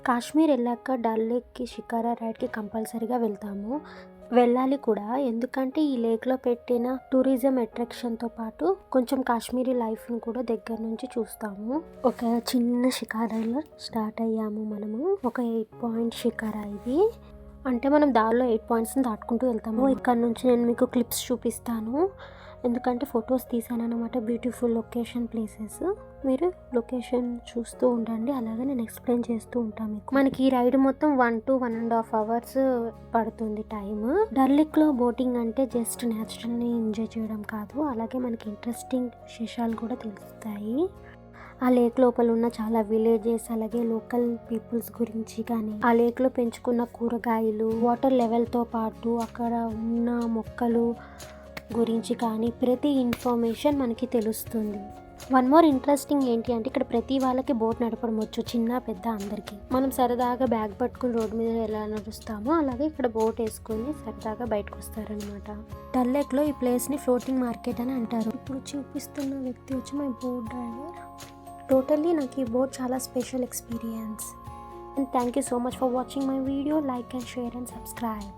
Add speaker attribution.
Speaker 1: కాశ్మీర్ వెళ్ళాక డల్ లేక్కి, షికారా రైడ్కి కంపల్సరీగా వెళ్తాము, వెళ్ళాలి కూడా. ఎందుకంటే ఈ లేక్లో పెట్టిన టూరిజం అట్రాక్షన్తో పాటు కొంచెం కాశ్మీరీ లైఫ్ని కూడా దగ్గర నుంచి చూస్తాము. ఒక చిన్న షికారాలో స్టార్ట్ అయ్యాము మనము. ఒక 8 పాయింట్ షికారా ఇది. అంటే మనం దారిలో 8 పాయింట్స్ని దాటుకుంటూ వెళ్తాము. ఇక్కడ నుంచి నేను మీకు క్లిప్స్ చూపిస్తాను, ఎందుకంటే ఫొటోస్ తీసాను అనమాట. బ్యూటిఫుల్ లొకేషన్ ప్లేసెస్, మీరు లొకేషన్ చూస్తూ ఉండండి, అలాగే నేను ఎక్స్ప్లెయిన్ చేస్తూ ఉంటాను మీకు. మనకి ఈ రైడ్ మొత్తం 1 to 1.5 hours పడుతుంది టైమ్. డల్ లేక్లో బోటింగ్ అంటే జస్ట్ న్యాచురల్ని ఎంజాయ్ చేయడం కాదు, అలాగే మనకి ఇంట్రెస్టింగ్ విశేషాలు కూడా తెలుస్తాయి. ఆ లేక్ లోపల ఉన్న చాలా విలేజెస్, అలాగే లోకల్ పీపుల్స్ గురించి కానీ, ఆ లేక్లో పెంచుకున్న కూరగాయలు, వాటర్ లెవెల్తో పాటు అక్కడ ఉన్న మొక్కలు గురించి కానీ ప్రతి ఇన్ఫర్మేషన్ మనకి తెలుస్తుంది. వన్ మోర్ ఇంట్రెస్టింగ్ ఏంటి అంటే ఇక్కడ ప్రతి వాళ్ళకి బోట్ నడపడం వచ్చు, చిన్న పెద్ద అందరికీ. మనం సరదాగా బ్యాగ్ పట్టుకుని రోడ్డు మీద ఎలా నడుస్తామో అలాగే ఇక్కడ బోట్ వేసుకొని సరదాగా బయటకు వస్తారనమాట. డల్ లేక్లో ఈ ప్లేస్ని ఫ్లోటింగ్ మార్కెట్ అని అంటారు. ఇప్పుడు చూపిస్తున్న వ్యక్తి వచ్చి మై బోట్ డ్రైవర్. టోటల్లీ నాకు ఈ బోట్ చాలా special experience. And thank you so much for watching my video. Like and share and subscribe.